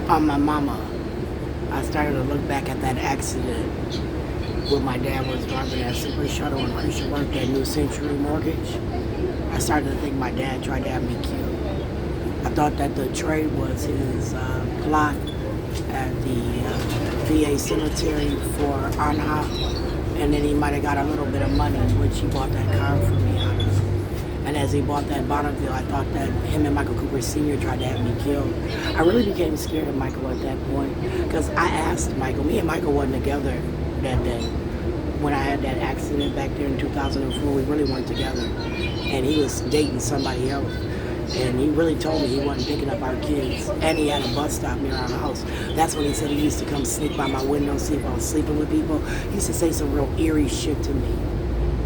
On my mama, I started to look back at that accident when my dad was driving that Super Shuttle and Christian worked at New Century Mortgage. I started to think my dad tried to have me killed. I thought that the trade was his plot at the VA cemetery for Anha, and then he might have got a little bit of money, which he bought that car for me out of. And as he bought that Bonneville, I thought that him and Michael Cooper Sr. tried to have me killed. I really became scared of Michael at that point because I asked Michael, me and Michael wasn't together that day. When I had that accident back there in 2004, we really weren't together. And he was dating somebody else. And he really told me he wasn't picking up our kids. And he had a bus stop near our house. That's when he said he used to come sneak by my window, see if I was sleeping with people. He used to say some real eerie shit to me,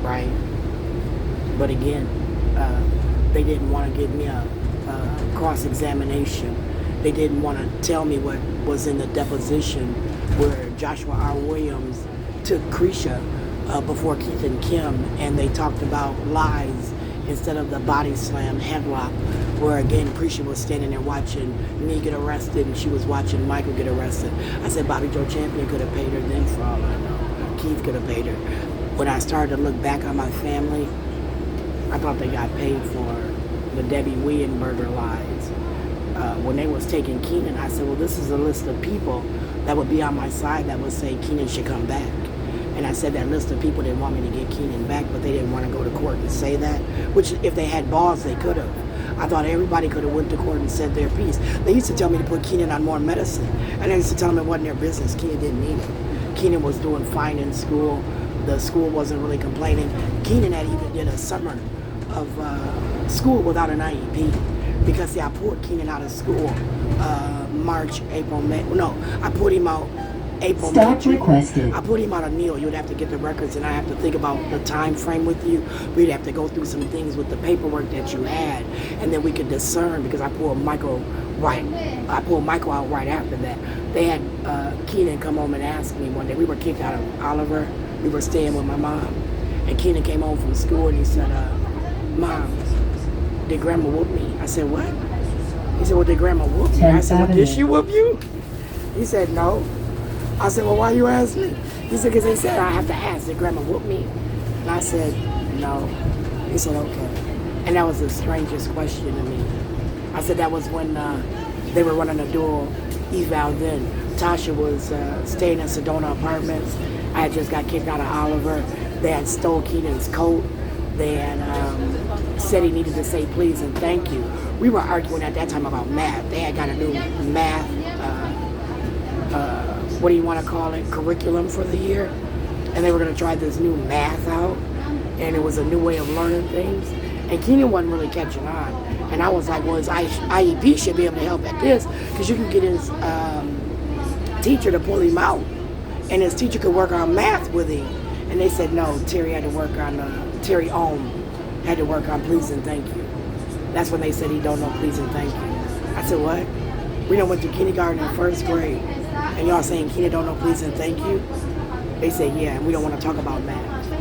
right? But again, they didn't want to give me a cross-examination. They didn't want to tell me what was in the deposition where Joshua R. Williams took Krisha before Keith and Kim, and they talked about lies instead of the body slam headlock, where again Krisha was standing there watching me get arrested and she was watching Michael get arrested. I said Bobby Joe Champion could have paid her then for all I know. Keith could have paid her. When I started to look back on my family, I thought they got paid for the Debbie Weyenberger lies. When they was taking Keenan, I said, well, this is a list of people that would be on my side that would say Keenan should come back. And I said that list of people didn't want me to get Keenan back, but they didn't want to go to court and say that, which if they had balls, they could have. I thought everybody could have went to court and said their piece. They used to tell me to put Keenan on more medicine, and they used to tell them it wasn't their business. Keenan didn't need it. Keenan was doing fine in school. The school wasn't really complaining. Keenan had even did a summer of school without an IEP because, see, I pulled Keenan out of school March, April, May. No, I put him out April, Stop May. requested. I put him out of Neil. You'd have to get the records, and I have to think about the time frame with you. We'd have to go through some things with the paperwork that you had, and then we could discern because I pulled Michael out right after that. They had Keenan come home and ask me one day. We were kicked out of Oliver. We were staying with my mom, and Keenan came home from school and he said, Mom, did Grandma whoop me? I said, what? He said, well, did Grandma whoop me? I said, well, did she whoop you? He said, no. I said, well, why you ask me? He said, because they said I have to ask, did Grandma whoop me? And I said, no. He said, okay. And that was the strangest question to me. I said, that was when they were running a dual eval then. Tasha was staying in Sedona Apartments. I had just got kicked out of Oliver. They had stole Keenan's coat. They had said he needed to say please and thank you. We were arguing at that time about math. They had got a new math, what do you want to call it, curriculum for the year. And they were going to try this new math out. And it was a new way of learning things. And Keenan wasn't really catching on. And I was like, well, his IEP should be able to help at this because you can get his teacher to pull him out. And his teacher could work on math with him. And they said, no, Terry had to work on, Terry Ohm had to work on please and thank you. That's when they said he don't know please and thank you. I said, what? We done went to kindergarten in first grade. And y'all saying Keenan don't know please and thank you? They said, yeah, and we don't want to talk about math.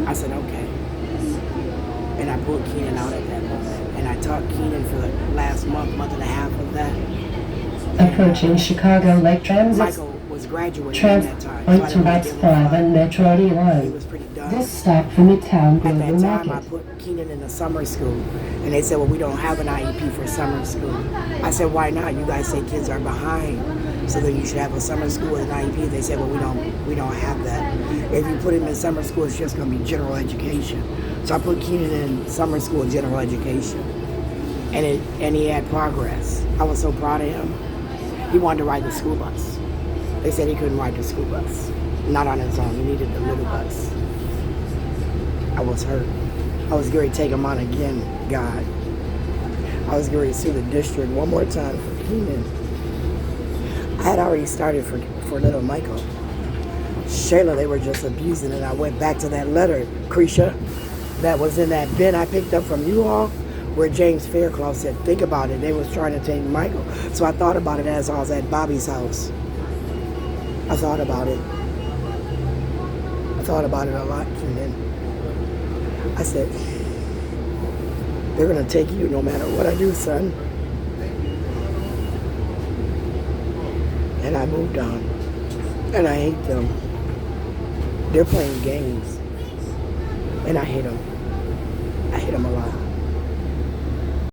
I said, okay. And I pulled Keenan out at that moment. And I taught Keenan for the last month and a half of that. Approaching Chicago Lake Transit. Michael was graduating at that time. Onto Rex 5 and Metro He line. was pretty done. This stop from the town At Global that time, I Market. put Keenan in the summer school. And they said, well, we don't have an IEP for summer school. I said, why not? You guys say kids are behind. So then you should have a summer school with an IEP. They said, well, we don't have that. If you put him in summer school, it's just going to be general education. So I put Keenan in summer school and general education. And he had progress. I was so proud of him. He wanted to ride the school bus. They said he couldn't ride the school bus. Not on his own. He needed the little bus. I was hurt. I was going to take him on again, God. I was going to sue the district one more time for Keenan. I had already started for little Michael. Shayla, they were just abusing it. I went back to that letter, Krisha, that was in that bin I picked up from you all, where James Fairclough said, think about it. They was trying to take Michael. So I thought about it as I was at Bobby's house. I thought about it. I thought about it a lot, Keenan. I said, they're going to take you no matter what I do, son. and I moved on. And I hate them. They're playing games. And I hate them. I hate them a lot.